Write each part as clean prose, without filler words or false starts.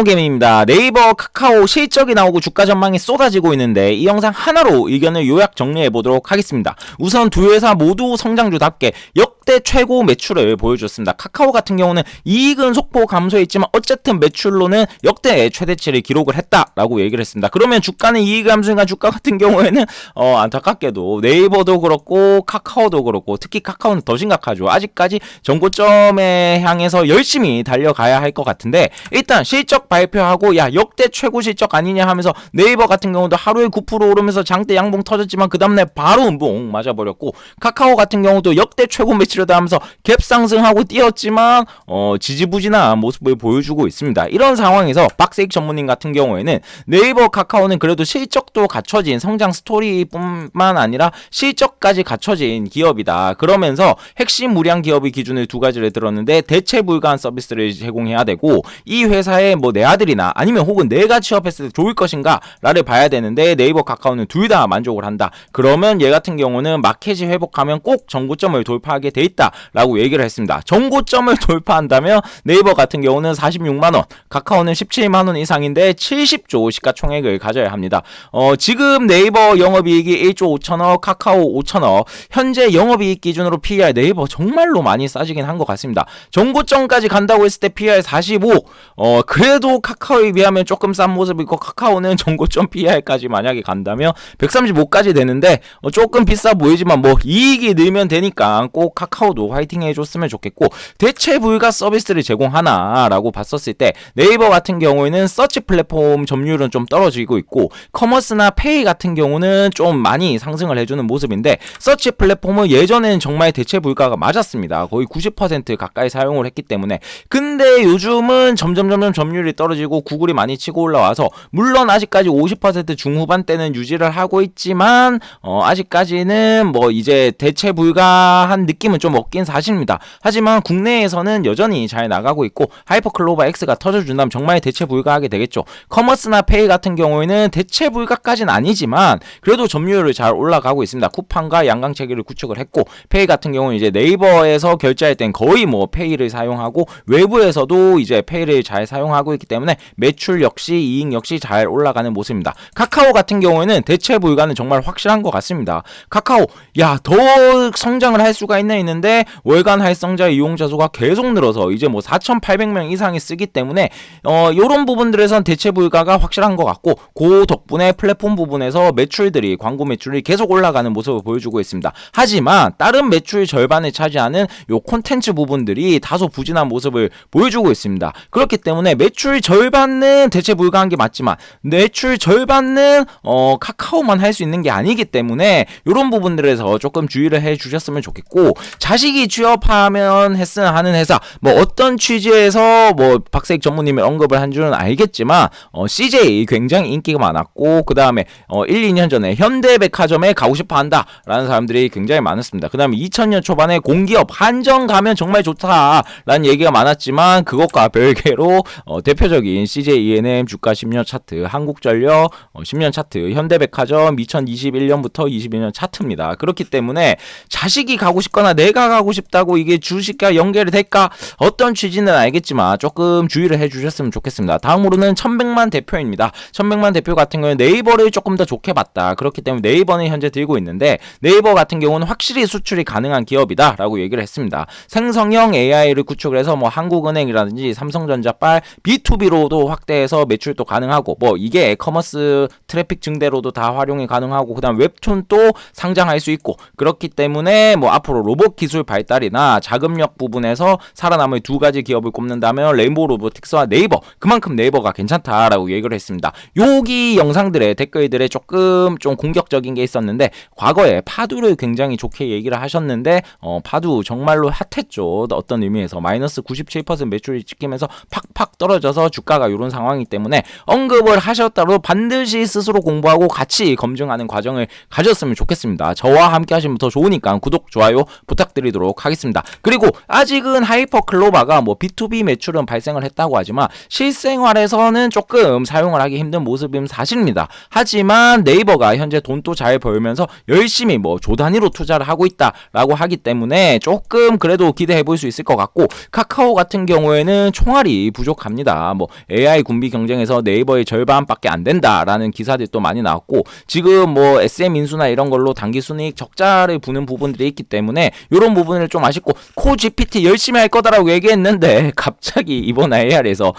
게임입니다. 네이버 카카오 실적이 나오고 주가 전망이 쏟아지고 있는데 이 영상 하나로 의견을 요약 정리해 보도록 하겠습니다. 우선 두 회사 모두 성장주답게 역대 최고 매출을 보여줬습니다. 카카오 같은 경우는 이익은 속보 감소했지만 어쨌든 매출로는 역대 최대치를 기록을 했다라고 얘기를 했습니다. 그러면 주가는 이익 감소니까 주가 같은 경우에는 안타깝게도 네이버도 그렇고 카카오도 그렇고 특히 카카오는 더 심각하죠. 아직까지 정고점에 향해서 열심히 달려가야 할 것 같은데 일단 실적 발표하고 야 역대 최고 실적 아니냐 하면서 네이버 같은 경우도 하루에 9% 오르면서 장대 양봉 터졌지만 그 다음날 바로 음봉 맞아버렸고 카카오 같은 경우도 역대 최고 매출이다 하면서 갭 상승하고 뛰었지만 지지부진한 모습을 보여주고 있습니다. 이런 상황에서 박세익 전문님 같은 경우에는 네이버 카카오는 그래도 실적도 갖춰진 성장 스토리뿐만 아니라 실적까지 갖춰진 기업이다. 그러면서 핵심 무량 기업의 기준을 두 가지를 들었는데 대체 불가한 서비스를 제공해야 되고 이 회사에 뭐 내 아들이나 아니면 혹은 내가 취업했을 때 좋을 것인가 라를 봐야 되는데 네이버 카카오는 둘 다 만족을 한다. 그러면 얘 같은 경우는 마켓이 회복하면 꼭 정고점을 돌파하게 돼 있다 라고 얘기를 했습니다. 정고점을 돌파한다면 네이버 같은 경우는 46만원, 카카오는 17만원 이상인데 70조 시가총액을 가져야 합니다. 지금 네이버 영업이익이 1조 5천억, 카카오 5천억, 현재 영업이익 기준으로 PER 네이버 정말로 많이 싸지긴 한 것 같습니다. 정고점까지 간다고 했을 때 PER 45, 그래도 카카오에 비하면 조금 싼 모습이고 카카오는 정고점 PER까지 만약에 간다면 135까지 되는데 조금 비싸 보이지만 뭐 이익이 늘면 되니까 꼭 카카오도 화이팅 해줬으면 좋겠고 대체 불가 서비스를 제공하나 라고 봤었을 때 네이버 같은 경우에는 서치 플랫폼 점유율은 좀 떨어지고 있고 커머스나 페이 같은 경우는 좀 많이 상승을 해주는 모습인데 서치 플랫폼은 예전에는 정말 대체 불가가 맞았습니다. 거의 90% 가까이 사용을 했기 때문에 근데 요즘은 점점 점유율이 떨어지고 구글이 많이 치고 올라와서 물론 아직까지 50% 중후반대는 유지를 하고 있지만 아직까지는 뭐 이제 대체 불가한 느낌은 좀 없긴 사실입니다. 하지만 국내에서는 여전히 잘 나가고 있고 하이퍼클로바 X가 터져준다면 정말 대체 불가하게 되겠죠. 커머스나 페이 같은 경우에는 대체 불가까지는 아니지만 그래도 점유율을 잘 올라가고 있습니다. 쿠팡과 양강 체계를 구축을 했고 페이 같은 경우는 이제 네이버에서 결제할 땐 거의 뭐 페이를 사용하고 외부에서도 이제 페이를 잘 사용하고 있기 때문에 매출 역시 이익 역시 잘 올라가는 모습입니다. 카카오 같은 경우에는 대체 불가는 정말 확실한 것 같습니다. 카카오 야 더 성장을 할 수가 있나 했는데 월간 활성자 이용자 수가 계속 늘어서 이제 뭐 4,800명 이상이 쓰기 때문에 요런 부분들에선 대체 불가가 확실한 것 같고 그 덕분에 플랫폼 부분에서 매출들이 광고 매출이 계속 올라가는 모습을 보여주고 있습니다. 하지만 다른 매출 절반을 차지하는 요 콘텐츠 부분들이 다소 부진한 모습을 보여주고 있습니다. 그렇기 때문에 매출 절반은 대체 불가한 게 맞지만 매출 절반은 카카오만 할 수 있는 게 아니기 때문에 이런 부분들에서 조금 주의를 해 주셨으면 좋겠고 자식이 취업하면 했으나 하는 회사 뭐 어떤 취지에서 뭐 박세익 전무님이 언급을 한 줄은 알겠지만 CJ 굉장히 인기가 많았고 그 다음에 1, 2년 전에 현대백화점에 가고 싶어 한다 라는 사람들이 굉장히 많았습니다. 그 다음에 2000년 초반에 공기업 한정 가면 정말 좋다 라는 얘기가 많았지만 그것과 별개로 대표적인 CJ ENM 주가 10년 차트, 한국전력 10년 차트, 현대백화점 2021년부터 22년 차트입니다. 그렇기 때문에 자식이 가고 싶거나 내가 가고 싶다고 이게 주식과 연결이 될까? 어떤 취지는 알겠지만 조금 주의를 해주셨으면 좋겠습니다. 다음으로는 1100만 대표입니다. 1100만 대표 같은 경우는 네이버를 조금 더 좋게 봤다. 그렇기 때문에 네이버는 현재 들고 있는데 네이버 같은 경우는 확실히 수출이 가능한 기업이다 라고 얘기를 했습니다. 생성형 AI를 구축을 해서 뭐 한국은행이라든지 삼성전자빨 B2B로도 확대해서 매출도 가능하고 뭐 이게 커머스 트래픽 증대로도 다 활용이 가능하고 그 다음 웹툰도 상장할 수 있고 그렇기 때문에 뭐 앞으로 로봇 기술 발달이나 자금력 부분에서 살아남을 두 가지 기업을 꼽는다면 레인보우 로보틱스와 네이버 그만큼 네이버가 괜찮다라고 얘기를 했습니다. 여기 영상들의 댓글들에 조금 좀 공격적인 게 있었는데 과거에 파두를 굉장히 좋게 얘기를 하셨는데 파두 정말로 핫했죠. 어떤 의미에서 마이너스 97% 매출이 찍히면서 팍팍 떨어져서 주가가 이런 상황이기 때문에 언급을 하셨다고 반드시 스스로 공부하고 같이 검증하는 과정을 가졌으면 좋겠습니다. 저와 함께 하시면 더 좋으니까 구독, 좋아요 부탁드립니다. 부탁드리도록 하겠습니다. 그리고 아직은 하이퍼클로바가 뭐 B2B 매출은 발생을 했다고 하지만 실생활에서는 조금 사용을 하기 힘든 모습은 사실입니다. 하지만 네이버가 현재 돈도 잘 벌면서 열심히 뭐 조 단위로 투자를 하고 있다라고 하기 때문에 조금 그래도 기대해 볼 수 있을 것 같고, 카카오 같은 경우에는 총알이 부족합니다. 뭐 AI 군비 경쟁에서 네이버의 절반밖에 안 된다라는 기사들이 또 많이 나왔고, 지금 뭐 SM 인수나 이런 걸로 단기 순이익 적자를 부는 부분들이 있기 때문에 이런 부분을 좀 아쉽고, 코 GPT 열심히 할 거다라고 얘기했는데 갑자기 이번 AR에서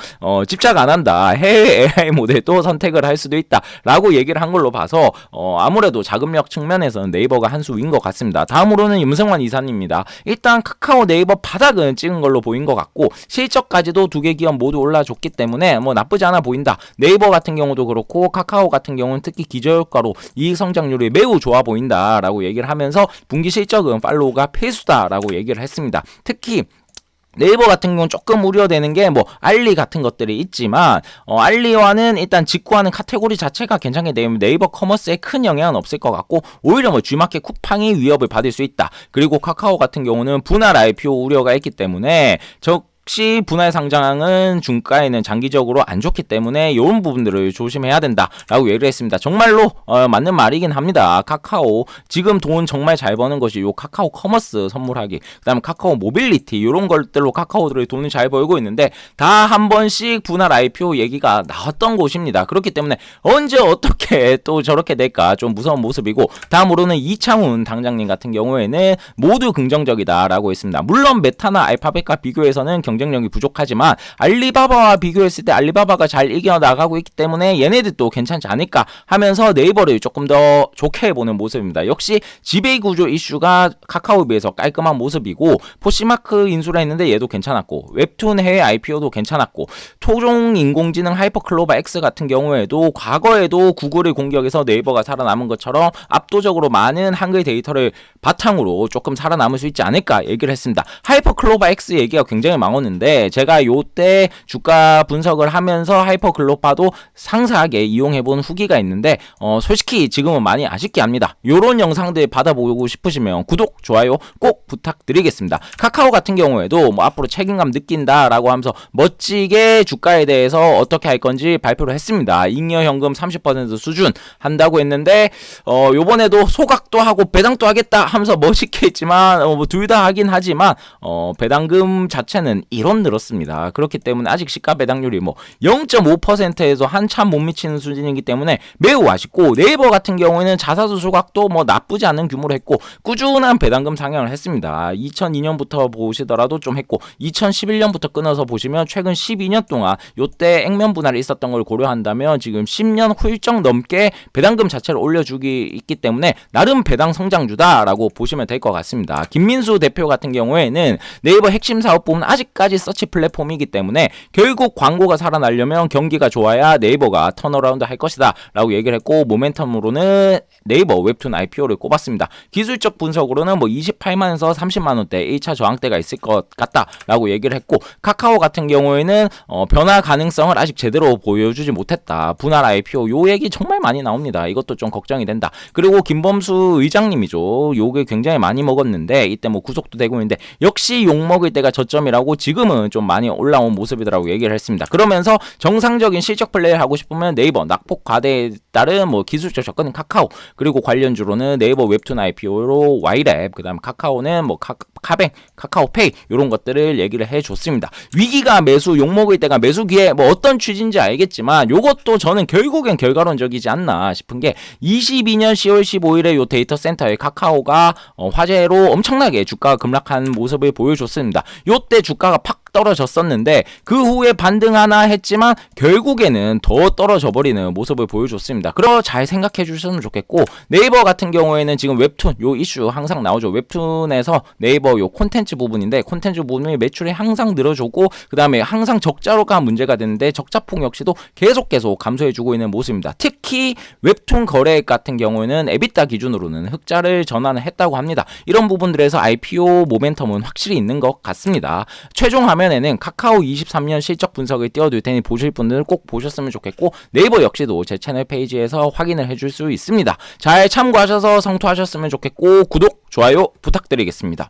집착 안 한다, 해외 AI 모델도 선택을 할 수도 있다라고 얘기를 한 걸로 봐서 아무래도 자금력 측면에서는 네이버가 한 수인 것 같습니다. 다음으로는 임성환 이사님입니다. 일단 카카오 네이버 바닥은 찍은 걸로 보인 것 같고, 실적까지도 두 개 기업 모두 올라줬기 때문에 뭐 나쁘지 않아 보인다. 네이버 같은 경우도 그렇고 카카오 같은 경우는 특히 기저효과로 이익 성장률이 매우 좋아 보인다라고 얘기를 하면서 분기 실적은 팔로우가 필수다라고 얘기를 했습니다. 특히 네이버 같은 경우는 조금 우려되는 게 뭐 알리 같은 것들이 있지만 알리와는 일단 직구하는 카테고리 자체가 괜찮게 되면 네이버 커머스에 큰 영향은 없을 것 같고, 오히려 뭐 G마켓 쿠팡이 위협을 받을 수 있다. 그리고 카카오 같은 경우는 분할 IPO 우려가 있기 때문에 혹시 분할 상장은 중가에는 장기적으로 안 좋기 때문에 이런 부분들을 조심해야 된다라고 얘기를 했습니다. 정말로 맞는 말이긴 합니다. 카카오 지금 돈 정말 잘 버는 것이 요 카카오 커머스 선물하기, 그다음에 카카오 모빌리티 이런 것들로 카카오들이 돈을 잘 벌고 있는데 다 한 번씩 분할 IPO 얘기가 나왔던 곳입니다. 그렇기 때문에 언제 어떻게 또 저렇게 될까 좀 무서운 모습이고, 다음으로는 이창훈 당장님 같은 경우에는 모두 긍정적이다라고 했습니다. 물론 메타나 알파벳과 비교해서는 경쟁력이 부족하지만 알리바바와 비교했을 때 알리바바가 잘 이겨나가고 있기 때문에 얘네들도 괜찮지 않을까 하면서 네이버를 조금 더 좋게 보는 모습입니다. 역시 지배구조 이슈가 카카오에 비해서 깔끔한 모습이고, 포시마크 인수를 했는데 얘도 괜찮았고, 웹툰 해외 IPO도 괜찮았고, 토종 인공지능 하이퍼클로바 X 같은 경우에도 과거에도 구글을 공격해서 네이버가 살아남은 것처럼 압도적으로 많은 한글 데이터를 바탕으로 조금 살아남을 수 있지 않을까 얘기를 했습니다. 하이퍼클로바 X 얘기가 굉장히 많았는데 제가 요때 주가 분석을 하면서 하이퍼클로바도 상세하게 이용해본 후기가 있는데 솔직히 지금은 많이 아쉽게 합니다. 요런 영상들 받아보고 싶으시면 구독, 좋아요 꼭 부탁드리겠습니다. 카카오 같은 경우에도 뭐 앞으로 책임감 느낀다라고 하면서 멋지게 주가에 대해서 어떻게 할 건지 발표를 했습니다. 잉여현금 30% 수준 한다고 했는데 요번에도 소각도 하고 배당도 하겠다 하면서 멋있게 했지만 뭐 둘 다 하긴 하지만 배당금 자체는 1원 늘었습니다. 그렇기 때문에 아직 시가 배당률이 뭐 0.5%에서 한참 못 미치는 수준이기 때문에 매우 아쉽고, 네이버 같은 경우에는 자사주 소각도 뭐 나쁘지 않은 규모로 했고 꾸준한 배당금 상향을 했습니다. 2002년부터 보시더라도 좀 했고 2011년부터 끊어서 보시면 최근 12년 동안 요때 액면 분할이 있었던 걸 고려한다면 지금 10년 훌쩍 넘게 배당금 자체를 올려주기 있기 때문에 나름 배당 성장주다라고 보시면 될 것 같습니다. 김민수 대표 같은 경우에는 네이버 핵심 사업 부분 아직까지 서치 플랫폼이기 때문에 결국 광고가 살아나려면 경기가 좋아야 네이버가 턴어라운드 할 것이다 라고 얘기를 했고, 모멘텀으로는 네이버 웹툰 IPO를 꼽았습니다. 기술적 분석으로는 뭐 28만에서 30만원대 1차 저항대가 있을 것 같다 라고 얘기를 했고, 카카오 같은 경우에는 변화 가능성을 아직 제대로 보여주지 못했다. 분할 IPO 요 얘기 정말 많이 나옵니다. 이것도 좀 걱정이 된다. 그리고 김범수 의장님이죠. 욕을 굉장히 많이 먹었는데 이때 뭐 구속도 되고 있는데 역시 욕 먹을 때가 저점이라고 지금은 좀 많이 올라온 모습이라고 얘기를 했습니다. 그러면서 정상적인 실적 플레이를 하고 싶으면 네이버 낙폭 과대에 따른 뭐 기술적 접근은 카카오, 그리고 관련주로는 네이버 웹툰 IPO로 Y랩, 그다음 카카오는 뭐 카뱅, 카카오페이 이런 것들을 얘기를 해줬습니다. 위기가 매수, 욕먹을 때가 매수기에 뭐 어떤 취지인지 알겠지만 요것도 저는 결국엔 결과론적이지 않나 싶은 게 22년 10월 15일에 요 데이터 센터에 카카오가 화재로 엄청나게 주가가 급락한 모습을 보여줬습니다. 요때 주가가 팍 떨어졌었는데 그 후에 반등하나 했지만 결국에는 더 떨어져 버리는 모습을 보여줬습니다. 그러 잘 생각해 주셨으면 좋겠고, 네이버 같은 경우에는 지금 웹툰 요 이슈 항상 나오죠. 웹툰에서 네이버 요 콘텐츠 부분인데 콘텐츠 부분이 매출이 항상 늘어주고 그 다음에 항상 적자로가 문제가 되는데 적자폭 역시도 계속 감소해주고 있는 모습입니다. 특히 웹툰 거래액 같은 경우에는 에비타 기준으로는 흑자를 전환을 했다고 합니다. 이런 부분들에서 IPO 모멘텀은 확실히 있는 것 같습니다. 최종 화면에는 카카오 23년 실적 분석을 띄워둘 테니 보실 분들은 꼭 보셨으면 좋겠고, 네이버 역시도 제 채널 페이지에서 확인을 해줄 수 있습니다. 잘 참고하셔서 성투하셨으면 좋겠고 구독, 좋아요 부탁드리겠습니다.